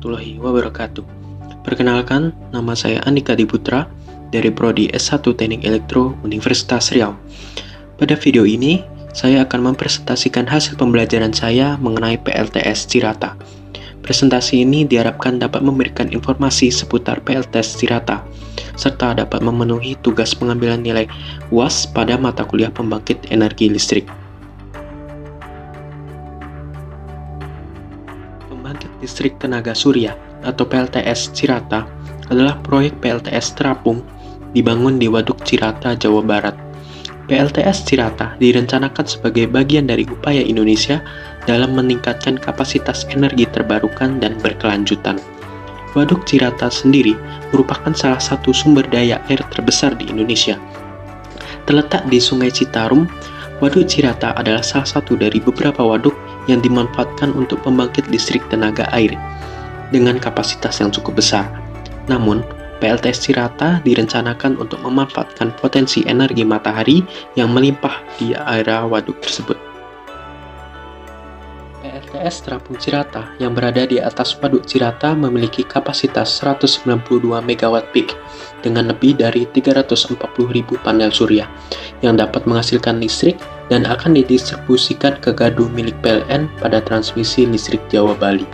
warahmatullahi wabarakatuh. Perkenalkan, nama saya Andika Diputra dari Prodi S1 Teknik Elektro Universitas Riau. Pada video ini, saya akan mempresentasikan hasil pembelajaran saya mengenai PLTS Cirata. Presentasi ini diharapkan dapat memberikan informasi seputar PLTS Cirata, serta dapat memenuhi tugas pengambilan nilai UAS pada mata kuliah pembangkit energi listrik. Pembangkit listrik tenaga surya atau PLTS Cirata adalah proyek PLTS terapung dibangun di Waduk Cirata, Jawa Barat. PLTS Cirata direncanakan sebagai bagian dari upaya Indonesia dalam meningkatkan kapasitas energi terbarukan dan berkelanjutan. Waduk Cirata sendiri merupakan salah satu sumber daya air terbesar di Indonesia. Terletak di Sungai Citarum, Waduk Cirata adalah salah satu dari beberapa waduk yang dimanfaatkan untuk pembangkit listrik tenaga air dengan kapasitas yang cukup besar. Namun, PLTS Cirata direncanakan untuk memanfaatkan potensi energi matahari yang melimpah di area waduk tersebut. PLTS Terapung Cirata yang berada di atas Waduk Cirata memiliki kapasitas 192 MW peak dengan lebih dari 340.000 panel surya yang dapat menghasilkan listrik dan akan didistribusikan ke gardu milik PLN pada transmisi listrik Jawa Bali.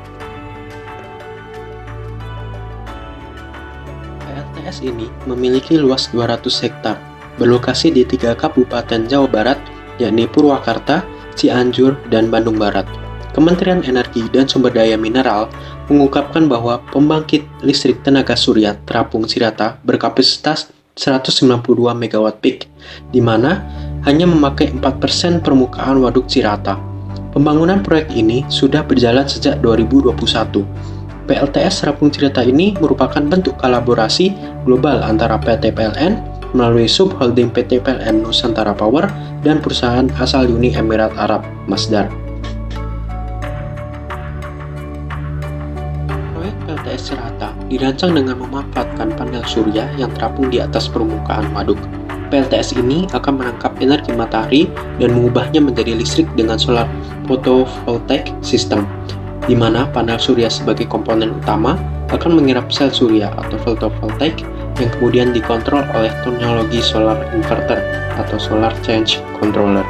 PLTS ini memiliki luas 200 hektar, berlokasi di 3 kabupaten Jawa Barat, yakni Purwakarta, Cianjur, dan Bandung Barat. Kementerian Energi dan Sumber Daya Mineral mengungkapkan bahwa pembangkit listrik tenaga surya Terapung Cirata berkapasitas 192 MW peak, di mana hanya memakai 4% permukaan Waduk Cirata. Pembangunan proyek ini sudah berjalan sejak 2021. PLTS Terapung Cirata ini merupakan bentuk kolaborasi global antara PT PLN melalui subholding PT PLN Nusantara Power dan perusahaan asal Uni Emirat Arab, Masdar. Proyek PLTS Cirata dirancang dengan memanfaatkan panel surya yang terapung di atas permukaan waduk. PLTS ini akan menangkap energi matahari dan mengubahnya menjadi listrik dengan solar photovoltaic system, di mana panel surya sebagai komponen utama akan menyerap sel surya atau photovoltaik yang kemudian dikontrol oleh teknologi solar inverter atau solar change controller.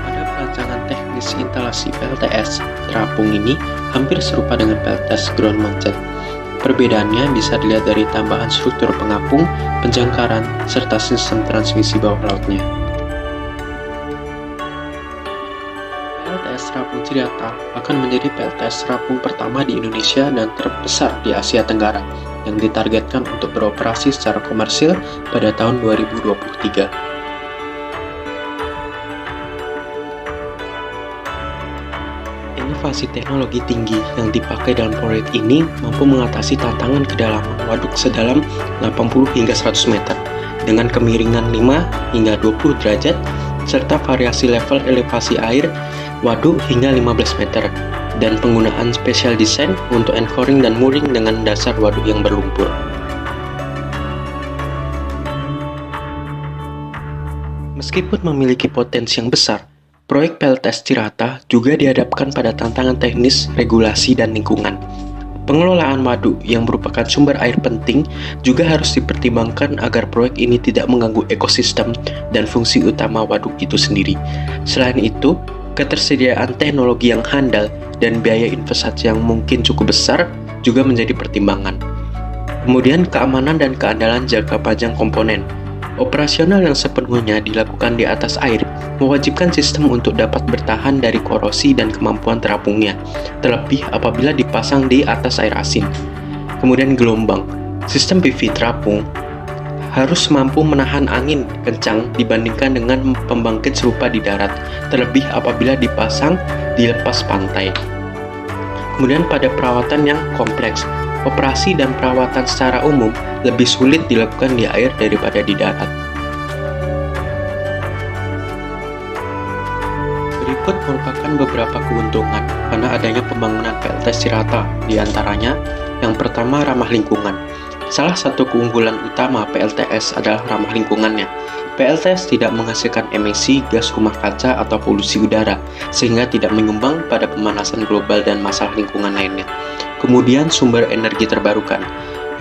Pada perancangan teknis instalasi PLTS terapung ini hampir serupa dengan PLTS ground mounted. Perbedaannya bisa dilihat dari tambahan struktur pengapung, penjangkaran, serta sistem transmisi bawah lautnya. PLTS Terapung Cirata akan menjadi PLTS terapung pertama di Indonesia dan terbesar di Asia Tenggara yang ditargetkan untuk beroperasi secara komersil pada tahun 2023. Inovasi teknologi tinggi yang dipakai dalam proyek ini mampu mengatasi tantangan kedalaman waduk sedalam 80 hingga 100 meter dengan kemiringan 5 hingga 20 derajat serta variasi level elevasi air waduk hingga 15 meter dan penggunaan special design untuk anchoring dan mooring dengan dasar waduk yang berlumpur. Meskipun memiliki potensi yang besar, proyek PLTS Cirata juga dihadapkan pada tantangan teknis, regulasi, dan lingkungan. Pengelolaan waduk yang merupakan sumber air penting juga harus dipertimbangkan agar proyek ini tidak mengganggu ekosistem dan fungsi utama waduk itu sendiri. Selain itu, ketersediaan teknologi yang handal dan biaya investasi yang mungkin cukup besar juga menjadi pertimbangan. Kemudian, keamanan dan keandalan jangka panjang komponen. Operasional yang sepenuhnya dilakukan di atas air mewajibkan sistem untuk dapat bertahan dari korosi dan kemampuan terapungnya, terlebih apabila dipasang di atas air asin. Kemudian gelombang. Sistem PV terapung harus mampu menahan angin kencang dibandingkan dengan pembangkit serupa di darat, terlebih apabila dipasang di lepas pantai. Kemudian pada perawatan yang kompleks, operasi dan perawatan secara umum lebih sulit dilakukan di air daripada di darat. Berikut merupakan beberapa keuntungan karena adanya pembangunan PLTS Cirata, di antaranya yang pertama ramah lingkungan. Salah satu keunggulan utama PLTS adalah ramah lingkungannya. PLTS tidak menghasilkan emisi gas rumah kaca atau polusi udara, sehingga tidak menyumbang pada pemanasan global dan masalah lingkungan lainnya. Kemudian sumber energi terbarukan.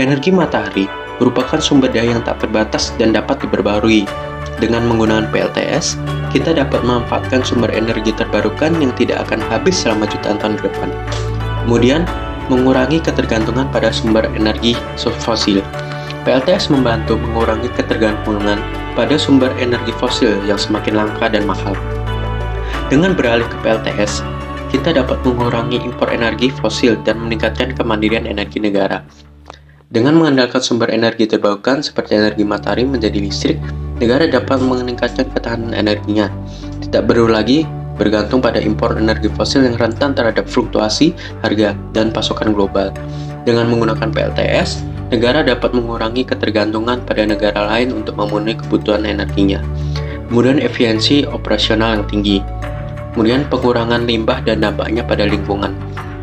Energi matahari merupakan sumber daya yang tak terbatas dan dapat diperbarui. Dengan menggunakan PLTS, kita dapat memanfaatkan sumber energi terbarukan yang tidak akan habis selama jutaan tahun ke depan. Kemudian, mengurangi ketergantungan pada sumber energi fosil. PLTS membantu mengurangi ketergantungan pada sumber energi fosil yang semakin langka dan mahal. Dengan beralih ke PLTS, kita dapat mengurangi impor energi fosil dan meningkatkan kemandirian energi negara. Dengan mengandalkan sumber energi terbarukan seperti energi matahari menjadi listrik, negara dapat meningkatkan ketahanan energinya. Tidak perlu lagi bergantung pada impor energi fosil yang rentan terhadap fluktuasi harga dan pasokan global. Dengan menggunakan PLTS, negara dapat mengurangi ketergantungan pada negara lain untuk memenuhi kebutuhan energinya. Kemudian efisiensi operasional yang tinggi. Kemudian pengurangan limbah dan dampaknya pada lingkungan.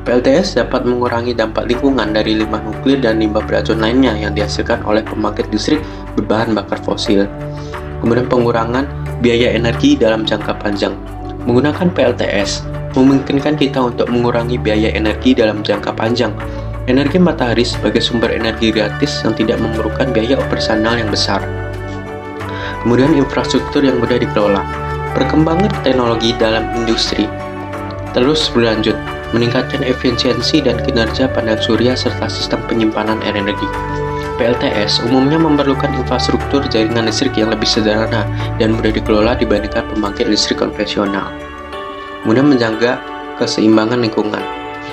PLTS dapat mengurangi dampak lingkungan dari limbah nuklir dan limbah beracun lainnya yang dihasilkan oleh pembangkit listrik berbahan bakar fosil. Kemudian pengurangan biaya energi dalam jangka panjang. Menggunakan PLTS memungkinkan kita untuk mengurangi biaya energi dalam jangka panjang. Energi matahari sebagai sumber energi gratis yang tidak memerlukan biaya operasional yang besar. Kemudian infrastruktur yang mudah dikelola. Perkembangan teknologi dalam industri terus berlanjut, meningkatkan efisiensi dan kinerja panel surya serta sistem penyimpanan air energi. PLTS umumnya memerlukan infrastruktur jaringan listrik yang lebih sederhana dan mudah dikelola dibandingkan pembangkit listrik konvensional. Kemudian menjaga keseimbangan lingkungan.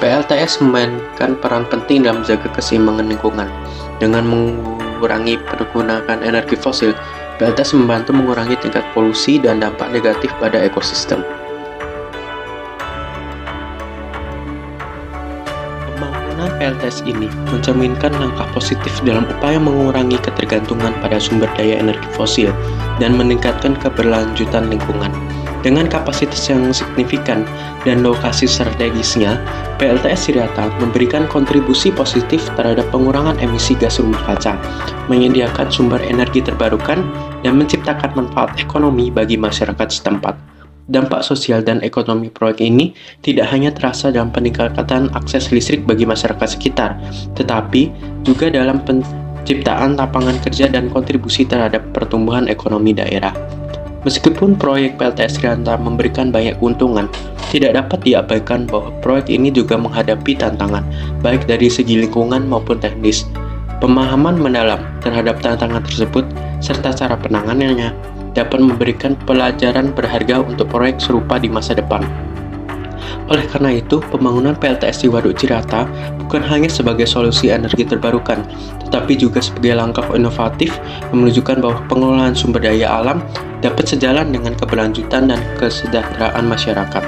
PLTS memainkan peran penting dalam menjaga keseimbangan lingkungan. Dengan mengurangi penggunaan energi fosil, PLTS membantu mengurangi tingkat polusi dan dampak negatif pada ekosistem. Pembangunan PLTS ini mencerminkan langkah positif dalam upaya mengurangi ketergantungan pada sumber daya energi fosil dan meningkatkan keberlanjutan lingkungan. Dengan kapasitas yang signifikan dan lokasi strategisnya, PLTS Tirata memberikan kontribusi positif terhadap pengurangan emisi gas rumah kaca, menyediakan sumber energi terbarukan, dan menciptakan manfaat ekonomi bagi masyarakat setempat. Dampak sosial dan ekonomi proyek ini tidak hanya terasa dalam peningkatan akses listrik bagi masyarakat sekitar, tetapi juga dalam penciptaan lapangan kerja dan kontribusi terhadap pertumbuhan ekonomi daerah. Meskipun proyek PLTS Tirata memberikan banyak keuntungan, tidak dapat diabaikan bahwa proyek ini juga menghadapi tantangan, baik dari segi lingkungan maupun teknis. Pemahaman mendalam terhadap tantangan tersebut, serta cara penanganannya, dapat memberikan pelajaran berharga untuk proyek serupa di masa depan. Oleh karena itu, pembangunan PLTS di Waduk Cirata bukan hanya sebagai solusi energi terbarukan, tetapi juga sebagai langkah inovatif yang menunjukkan bahwa pengelolaan sumber daya alam dapat sejalan dengan keberlanjutan dan kesejahteraan masyarakat.